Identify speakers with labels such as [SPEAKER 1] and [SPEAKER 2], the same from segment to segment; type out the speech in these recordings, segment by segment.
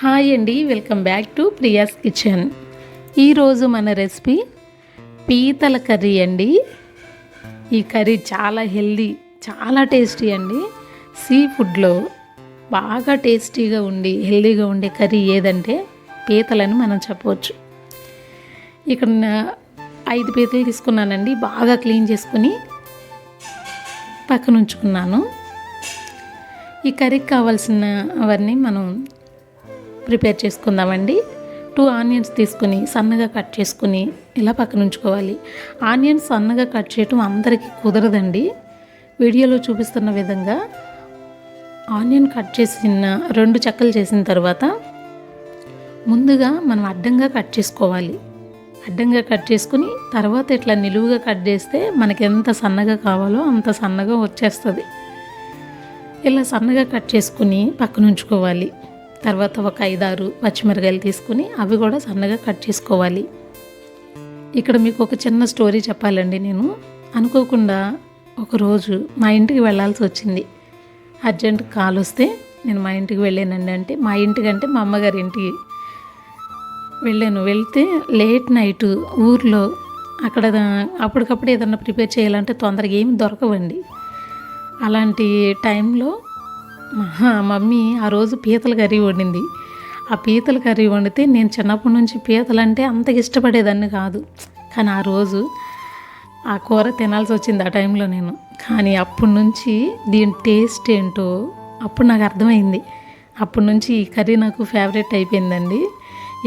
[SPEAKER 1] Hi అండి, welcome back to Priya's kitchen. ఈరోజు మన రెసిపీ పీతల కర్రీ అండి. ఈ కర్రీ చాలా హెల్దీ, చాలా టేస్టీ అండి. సీ ఫుడ్లో బాగా టేస్టీగా ఉండి హెల్దీగా ఉండే కర్రీ ఏదంటే పీతలని మనం చెప్పవచ్చు. ఇక్కడ 5 పీతలు తీసుకున్నానండి. బాగా క్లీన్ చేసుకుని పక్కన ఉంచుకున్నాను. ఈ కర్రీకి కావాల్సినవన్నీ మనం ప్రిపేర్ చేసుకుందామండి. 2 ఆనియన్స్ తీసుకుని సన్నగా కట్ చేసుకుని ఇలా పక్కన ఉంచుకోవాలి. ఆనియన్స్ సన్నగా కట్ చేయటం అందరికీ కుదరదండి. వీడియోలో చూపిస్తున్న విధంగా ఆనియన్ కట్ చేసిన 2 చెక్కలు చేసిన తర్వాత ముందుగా మనం అడ్డంగా కట్ చేసుకోవాలి. అడ్డంగా కట్ చేసుకుని తర్వాత ఇట్లా నిలువుగా కట్ చేస్తే మనకి ఎంత సన్నగా కావాలో అంత సన్నగా వచ్చేస్తుంది. ఇలా సన్నగా కట్ చేసుకుని పక్కన ఉంచుకోవాలి. తర్వాత ఒక 5-6 పచ్చిమిరకాయలు తీసుకుని అవి కూడా సన్నగా కట్ చేసుకోవాలి. ఇక్కడ మీకు ఒక చిన్న స్టోరీ చెప్పాలండి. నేను అనుకోకుండా ఒకరోజు మా ఇంటికి వెళ్ళాల్సి వచ్చింది. అర్జెంట్ కాల్ వస్తే నేను మా ఇంటికి వెళ్ళానండి. అంటే మా ఇంటికంటే మా అమ్మగారి ఇంటికి వెళ్ళాను. వెళ్తే లేట్ నైట్ ఊర్లో అక్కడ అప్పటికప్పుడు ఏదన్నా ప్రిపేర్ చేయాలంటే తొందరగా ఏమి దొరకవండి. అలాంటి టైంలో మా మమ్మీ ఆ రోజు పీతల కర్రీ వండింది. ఆ పీతల కర్రీ వండితే నేను చిన్నప్పటి నుంచి పీతలంటే అంతగా ఇష్టపడేదాన్ని కాదు. కానీ ఆ రోజు ఆ కూర తినాల్సి వచ్చింది ఆ టైంలో నేను. కానీ అప్పటి నుంచి దీని టేస్ట్ ఏంటో అప్పుడు నాకు అర్థమైంది. అప్పటి నుంచి ఈ కర్రీ నాకు ఫేవరెట్ అయిపోయిందండి.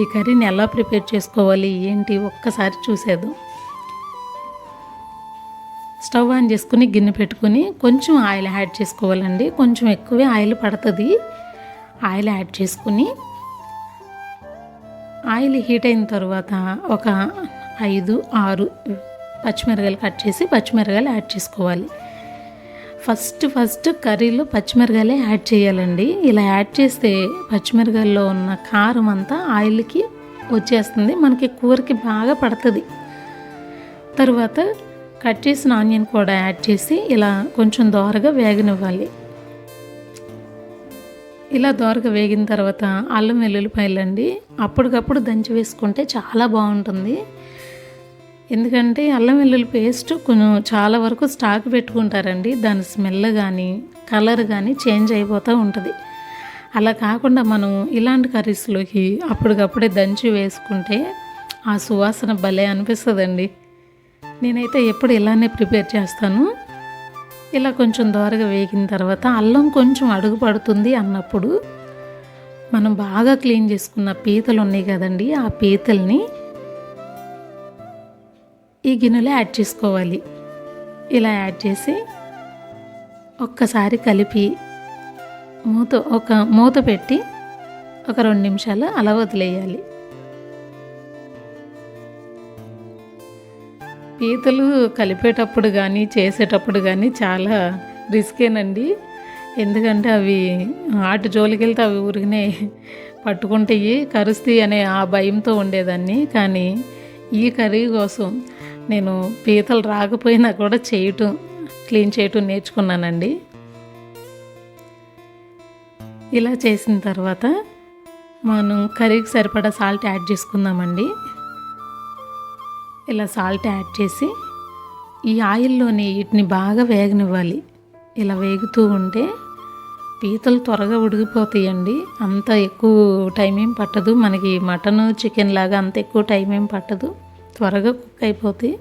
[SPEAKER 1] ఈ కర్రీని ఎలా ప్రిపేర్ చేసుకోవాలి ఏంటి ఒక్కసారి చూసేద్దాం. స్టవ్ ఆన్ చేసుకుని గిన్నె పెట్టుకుని కొంచెం ఆయిల్ యాడ్ చేసుకోవాలండి. కొంచెం ఎక్కువే ఆయిల్ పడుతుంది. ఆయిల్ యాడ్ చేసుకుని ఆయిల్ హీట్ అయిన తర్వాత ఒక 5-6 పచ్చిమిరకాయలు కట్ చేసి పచ్చిమిరకాయలు యాడ్ చేసుకోవాలి. ఫస్ట్ కర్రీలో పచ్చిమిరకాయలే యాడ్ చేయాలండి. ఇలా యాడ్ చేస్తే పచ్చిమిరకాయల్లో ఉన్న కారం అంతా ఆయిల్కి వచ్చేస్తుంది. మనకి కూరకి బాగా పడుతుంది. తర్వాత కట్ చేసిన ఆనియన్ కూడా యాడ్ చేసి ఇలా కొంచెం దోరగా వేగనివ్వాలి. ఇలా దోరగా వేగిన తర్వాత అల్లం వెల్లుల్లిపాయలండి అప్పటికప్పుడు దంచి వేసుకుంటే చాలా బాగుంటుంది. ఎందుకంటే అల్లం వెల్లుల్లి పేస్ట్ కొంచెం చాలా వరకు స్టాక్ పెట్టుకుంటారండి. దాని స్మెల్ కానీ కలర్ కానీ చేంజ్ అయిపోతూ ఉంటుంది. అలా కాకుండా మనం ఇలాంటి కర్రీస్లోకి అప్పటికప్పుడే దంచి వేసుకుంటే ఆ సువాసన భలే అనిపిస్తుందండి. నేనైతే ఎప్పుడు ఇలానే ప్రిపేర్ చేస్తాను. ఇలా కొంచెం దోరగా వేగిన తర్వాత అల్లం కొంచెం అడుగు పడుతుంది అన్నప్పుడు మనం బాగా క్లీన్ చేసుకున్న పీతలు ఉన్నాయి కదండి, ఆ పీతల్ని ఈ గిన్నెలో యాడ్ చేసుకోవాలి. ఇలా యాడ్ చేసి ఒక్కసారి కలిపి మూత పెట్టి ఒక 2 నిమిషాలు అలా వదిలేయాలి. పీతలు కలిపేటప్పుడు కానీ చేసేటప్పుడు కానీ చాలా రిస్కేనండి. ఎందుకంటే అవి ఆటి జోలికి వెళ్తే అవి ఊరికనే పట్టుకుంటాయి, కరుస్తాయి అనే ఆ భయంతో ఉండేదాన్ని. కానీ ఈ కర్రీ కోసం నేను పీతలు రాకపోయినా కూడా క్లీన్ చేయటం నేర్చుకున్నానండి. ఇలా చేసిన తర్వాత మనం కర్రీకి సరిపడా సాల్ట్ యాడ్ చేసుకుందామండి. ఇలా సాల్ట్ యాడ్ చేసి ఈ ఆయిల్లోనే వీటిని బాగా వేగనివ్వాలి. ఇలా వేగుతూ ఉంటే పీతలు త్వరగా ఉడికిపోతాయండి. అంత ఎక్కువ టైం ఏం పట్టదు. మనకి మటన్ చికెన్ లాగా అంత ఎక్కువ టైం ఏం పట్టదు, త్వరగా కుక్ అయిపోతాయి.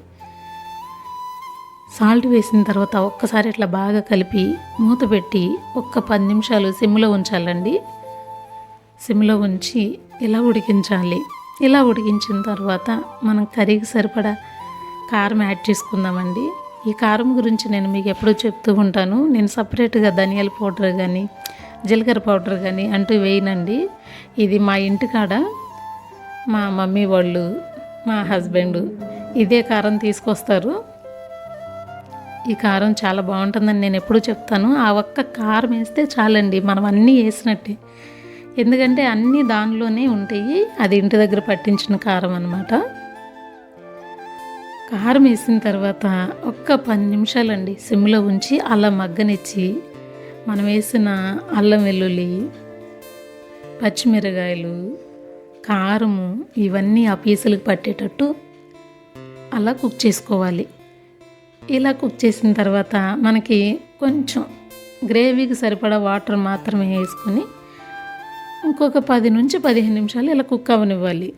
[SPEAKER 1] సాల్ట్ వేసిన తర్వాత ఒక్కసారి ఇట్లా బాగా కలిపి మూత పెట్టి ఒక్క 10 నిమిషాలు సిమ్లో ఉంచాలండి. సిమ్లో ఉంచి ఇలా ఉడికించాలి. ఇలా ఉడికించిన తర్వాత మనం కర్రీకి సరిపడా కారం యాడ్ చేసుకుందామండి. ఈ కారం గురించి నేను మీకు ఎప్పుడూ చెప్తూ ఉంటాను. నేను సపరేట్గా ధనియాల పౌడర్ కానీ జీలకర్ర పౌడర్ కానీ అంటూ వేయనండి. ఇది మా ఇంటికాడ మా మమ్మీ వాళ్ళు, మా హస్బెండ్ ఇదే కారం తీసుకొస్తారు. ఈ కారం చాలా బాగుంటుందని నేను ఎప్పుడూ చెప్తాను. ఆ ఒక్క కారం వేస్తే చాలండి, మనం అన్నీ వేసినట్టే. ఎందుకంటే అన్నీ దానిలోనే ఉంటాయి. అది ఇంటి దగ్గర పట్టించిన కారం అన్నమాట. కారం వేసిన తర్వాత ఒక్క 10 నిమిషాలండి సిమ్లో ఉంచి అలా మగ్గనిచ్చి మనం వేసిన అల్లం వెల్లుల్లి పచ్చిమిరకాయలు, కారము ఇవన్నీ ఆ పీసులకు పట్టేటట్టు అలా కుక్ చేసుకోవాలి. ఇలా కుక్ చేసిన తర్వాత మనకి కొంచెం గ్రేవీకి సరిపడా వాటర్ మాత్రమే వేసుకొని ఇంకొక 10 నుంచి 15 నిమిషాలు ఇలా కుక్ అవ్వనివ్వాలి.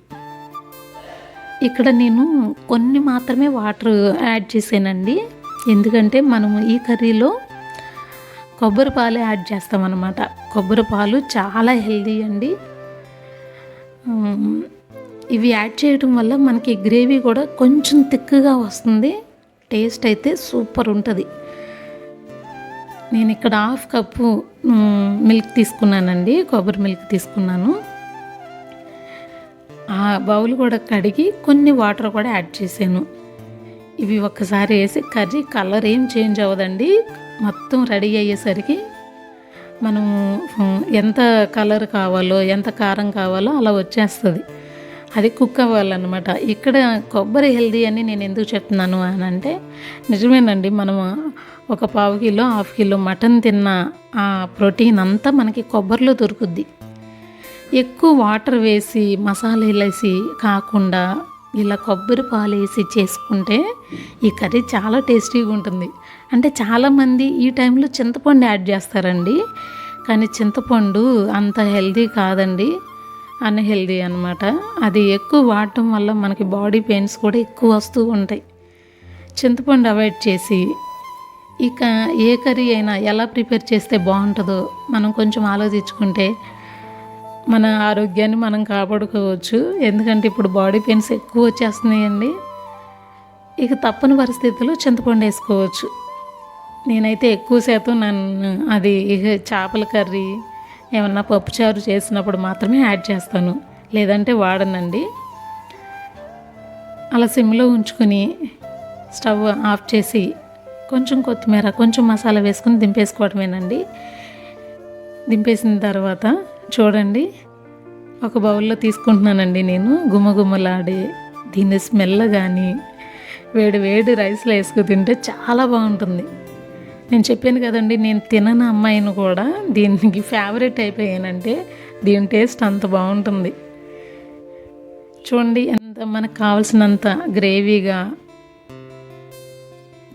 [SPEAKER 1] ఇక్కడ నేను కొన్ని మాత్రమే వాటర్ యాడ్ చేసానండి. ఎందుకంటే మనము ఈ కర్రీలో కొబ్బరి పాలు యాడ్ చేస్తామన్నమాట. కొబ్బరి పాలు చాలా హెల్దీ అండి. ఇవి యాడ్ చేయడం వల్ల మనకి గ్రేవీ కూడా కొంచెం థిక్గా వస్తుంది. టేస్ట్ అయితే సూపర్ ఉంటుంది. నేను ఇక్కడ 1/2 కప్పు మిల్క్ తీసుకున్నానండి, కొబ్బరి మిల్క్ తీసుకున్నాను. ఆ బౌల్ కూడా కడిగి కొన్ని వాటర్ కూడా యాడ్ చేశాను. ఇవి ఒక్కసారి వేసి కర్రీ కలర్ ఏం చేంజ్ అవ్వదండి. మొత్తం రెడీ అయ్యేసరికి మనము ఎంత కలర్ కావాలో ఎంత కారం కావాలో అలా వచ్చేస్తుంది. అది కుక్ అవ్వాలన్నమాట. ఇక్కడ కొబ్బరి హెల్దీ అని నేను ఎందుకు చెప్తున్నాను అని అంటే నిజమేనండి. మనము ఒక 1/2 కిలో 1/2 కిలో మటన్ తిన్న ఆ ప్రోటీన్ అంతా మనకి కొబ్బరిలో దొరుకుద్ది. ఎక్కువ వాటర్ వేసి మసాలాలు వేసి కాకుండా ఇలా కొబ్బరి పాలు వేసి చేసుకుంటే ఈ కర్రీ చాలా టేస్టీగా ఉంటుంది. అంటే చాలామంది ఈ టైంలో చింతపండు యాడ్ చేస్తారండి, కానీ చింతపండు అంత హెల్దీ కాదండి, అన్హెల్దీ అనమాట. అది ఎక్కువ వాడటం వల్ల మనకి బాడీ పెయిన్స్ కూడా ఎక్కువ వస్తూ ఉంటాయి. చింతపండు అవాయిడ్ చేసి ఇక ఏ కర్రీ అయినా ఎలా ప్రిపేర్ చేస్తే బాగుంటుందో మనం కొంచెం ఆలోచించుకుంటే మన ఆరోగ్యాన్ని మనం కాపాడుకోవచ్చు. ఎందుకంటే ఇప్పుడు బాడీ పెయిన్స్ ఎక్కువ వచ్చేస్తున్నాయండి. ఇక తప్పని పరిస్థితుల్లో చింతపండు వేసుకోవచ్చు. నేనైతే ఎక్కువ శాతం అది చేపల కర్రీ ఏమన్నా పప్పుచారు చేసినప్పుడు మాత్రమే యాడ్ చేస్తాను, లేదంటే వాడనండి. అలా సిమ్లో ఉంచుకొని స్టవ్ ఆఫ్ చేసి కొంచెం కొత్తిమీర కొంచెం మసాలా వేసుకొని దింపేసుకోవడమేనండి. దింపేసిన తర్వాత చూడండి, ఒక బౌల్లో తీసుకుంటున్నానండి నేను. గుమ్మగుమ్మలాడే దీని స్మెల్ కానీ వేడి వేడి రైస్లో వేసుకు తింటే చాలా బాగుంటుంది. నేను చెప్పాను కదండి, నేను తినని అమ్మాయిని కూడా దీనికి ఫేవరెట్ అయిపోయానంటే దీని టేస్ట్ అంత బాగుంటుంది. చూడండి ఎంత మనకు కావాల్సినంత గ్రేవీగా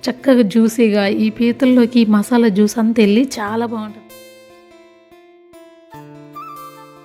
[SPEAKER 1] చక్కగా జ్యూసీగా ఈ పీతల్లోకి మసాలా జ్యూస్ అంతా వెళ్ళి చాలా బాగుంటుంది.